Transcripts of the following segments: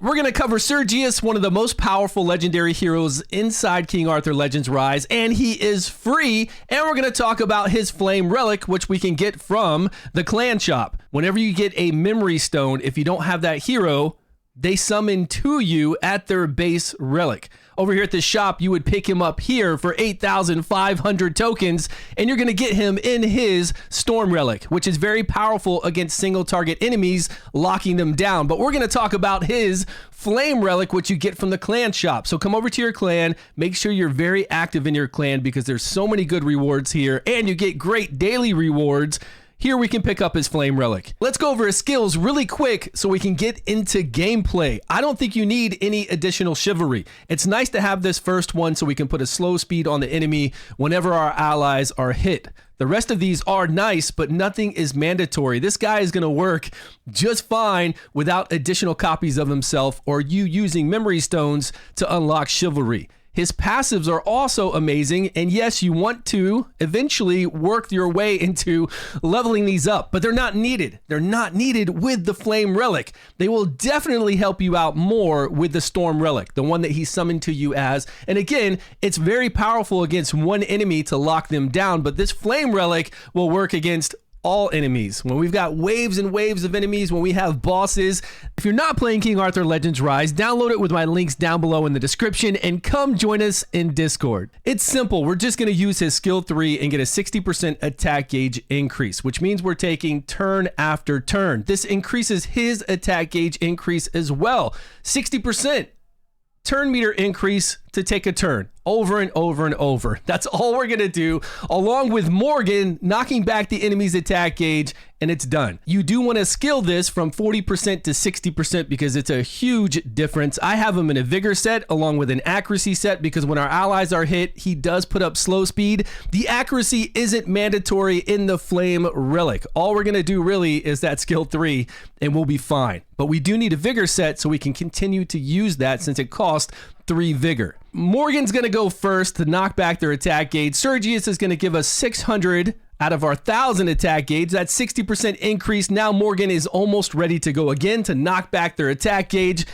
We're going to cover Sergius, one of the most powerful legendary heroes inside King Arthur Legends Rise, and he is free. And we're going to talk about his flame relic, which we can get from the clan shop. Whenever you get a memory stone, if you don't have that hero, they summon to you at their base relic. Over here at the shop, you would pick him up here for 8,500 tokens, and you're going to get him in his storm relic, which is very powerful against single target enemies, locking them down. But we're going to talk about his flame relic, which you get from the clan shop. So come over to your clan, make sure you're very active in your clan because there's so many good rewards here, and you get great daily rewards. Here we can pick up his flame relic. Let's go over his skills really quick so we can get into gameplay. I don't think you need any additional chivalry. It's nice to have this first one so we can put a slow speed on the enemy whenever our allies are hit. The rest of these are nice, but nothing is mandatory. This guy is going to work just fine without additional copies of himself or you using memory stones to unlock chivalry. His passives are also amazing, and yes, you want to eventually work your way into leveling these up, but they're not needed. They're not needed with the Flame Relic. They will definitely help you out more with the Storm Relic, the one that he summoned to you as. And again, it's very powerful against one enemy to lock them down, but this Flame Relic will work against all enemies. When we've got waves and waves of enemies, when we have bosses. If you're not playing King Arthur Legends Rise, download it with my links down below in the description and come join us in Discord. It's simple. We're just going to use his skill 3 and get a 60% attack gauge increase, which means we're taking turn after turn. This increases his attack gauge increase as well. 60% turn meter increase to take a turn over and over and over. That's all we're going to do, along with Morgan knocking back the enemy's attack gauge, and it's done. You do want to skill this from 40% to 60% because it's a huge difference. I have him in a vigor set along with an accuracy set because when our allies are hit, he does put up slow speed. The accuracy isn't mandatory in the flame relic. All we're going to do really is that skill 3 and we'll be fine. But we do need a vigor set so we can continue to use that since it costs 3 vigor. Morgan's going to go first to knock back their attack gauge. Sergius is going to give us 600 out of our 1,000 attack gauge. That's 60% increase. Now Morgan is almost ready to go again to knock back their attack gauge.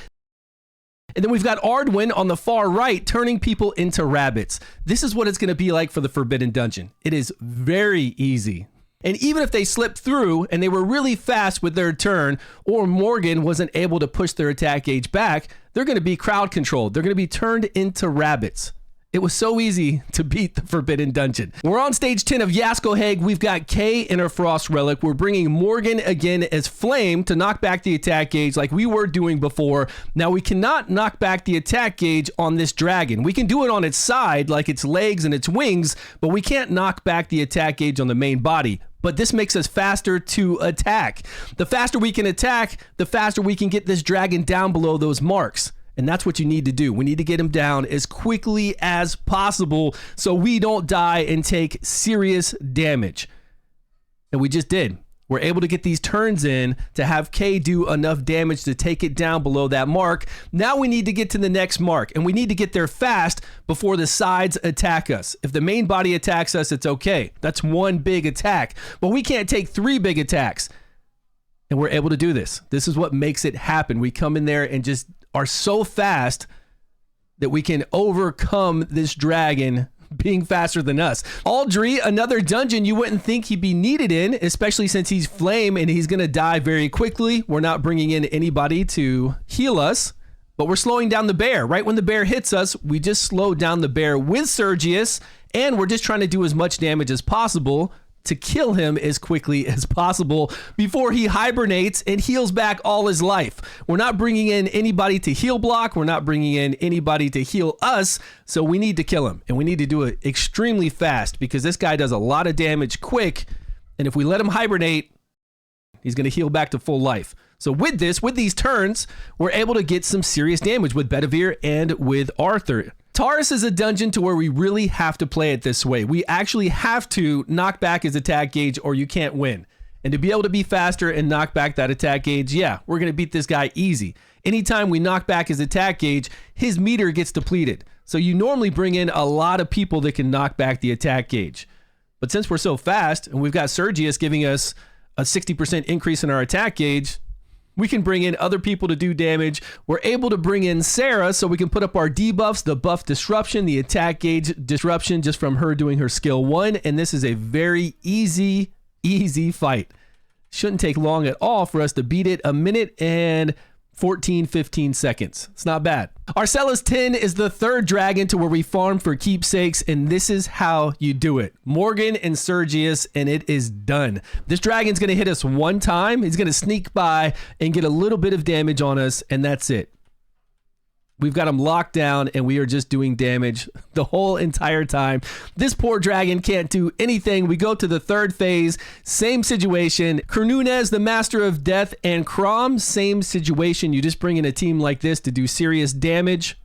And then we've got Ardwin on the far right, turning people into rabbits. This is what it's going to be like for the Forbidden Dungeon. It is very easy. And even if they slipped through and they were really fast with their turn, or Morgan wasn't able to push their attack gauge back, they're going to be crowd controlled. They're going to be turned into rabbits. It was so easy to beat the Forbidden Dungeon. We're on stage 10 of Yaskoheg. We've got Kay in her Frost Relic. We're bringing Morgan again as Flame to knock back the attack gauge like we were doing before. Now we cannot knock back the attack gauge on this dragon. We can do it on its side, like its legs and its wings, but we can't knock back the attack gauge on the main body. But this makes us faster to attack. The faster we can attack, the faster we can get this dragon down below those marks. And that's what you need to do. We need to get him down as quickly as possible so we don't die and take serious damage. And we just did. We're able to get these turns in to have Kay do enough damage to take it down below that mark. Now we need to get to the next mark, and we need to get there fast before the sides attack us. If the main body attacks us, it's okay. That's one big attack, but we can't take 3 big attacks. And we're able to do this. This is what makes it happen. We come in there and just are so fast that we can overcome this dragon being faster than us. Aldry, another dungeon you wouldn't think he'd be needed in, especially since he's flame and he's going to die very quickly. We're not bringing in anybody to heal us, but we're slowing down the bear. Right when the bear hits us, we just slow down the bear with Sergius, and we're just trying to do as much damage as possible to kill him as quickly as possible before he hibernates and heals back all his life. We're not bringing in anybody to heal block. We're not bringing in anybody to heal us. So we need to kill him, and we need to do it extremely fast because this guy does a lot of damage quick. And if we let him hibernate, he's going to heal back to full life. So with this, with these turns, we're able to get some serious damage with Bedivere and with Arthur. Taurus is a dungeon to where we really have to play it this way. We actually have to knock back his attack gauge or you can't win. And to be able to be faster and knock back that attack gauge, yeah, we're going to beat this guy easy. Anytime we knock back his attack gauge, his meter gets depleted. So you normally bring in a lot of people that can knock back the attack gauge. But since we're so fast and we've got Sergius giving us a 60% increase in our attack gauge, We can bring in other people to do damage. We're able to bring in Sarah so we can put up our debuffs, the buff disruption, the attack gauge disruption just from her doing her skill 1. And this is a very easy fight. Shouldn't take long at all for us to beat it. 1 minute and 15 seconds. It's not bad. Arcella's 10 is the third dragon to where we farm for keepsakes, and this is how you do it. Morgan and Sergius, and it is done. This dragon's going to hit us one time. He's going to sneak by and get a little bit of damage on us, and that's it. We've got him locked down, and we are just doing damage the whole entire time. This poor dragon can't do anything. We go to the third phase, same situation. Cornunez, the Master of Death, and Crom, same situation. You just bring in a team like this to do serious damage,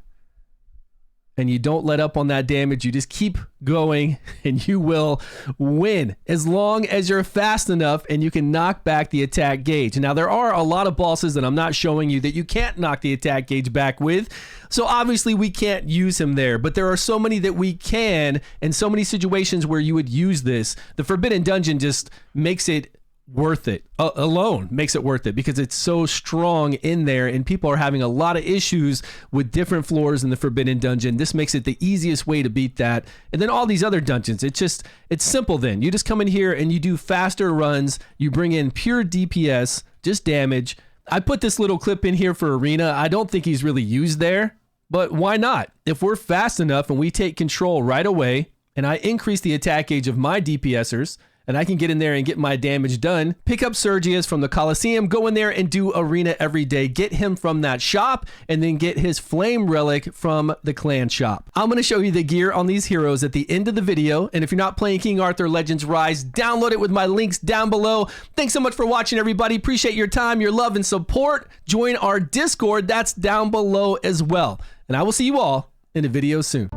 and you don't let up on that damage. You just keep going, and you will win as long as you're fast enough and you can knock back the attack gauge. Now, there are a lot of bosses that I'm not showing you that you can't knock the attack gauge back with, so obviously we can't use him there, but there are so many that we can, and so many situations where you would use this. The Forbidden Dungeon just makes it worth it. Alone makes it worth it because it's so strong in there, and people are having a lot of issues with different floors in the Forbidden Dungeon. This makes it the easiest way to beat that. And then all these other dungeons, it's simple. Then you just come in here and you do faster runs. You bring in pure DPS, just damage. I put this little clip in here for Arena. I don't think he's really used there, but why not? If we're fast enough and we take control right away, and I increase the attack gauge of my DPSers, and I can get in there and get my damage done, pick up Sergius from the Coliseum, go in there and do Arena every day, get him from that shop, and then get his Flame Relic from the clan shop. I'm going to show you the gear on these heroes at the end of the video, and if you're not playing King Arthur Legends Rise, download it with my links down below. Thanks so much for watching, everybody. Appreciate your time, your love, and support. Join our Discord, that's down below as well. And I will see you all in a video soon.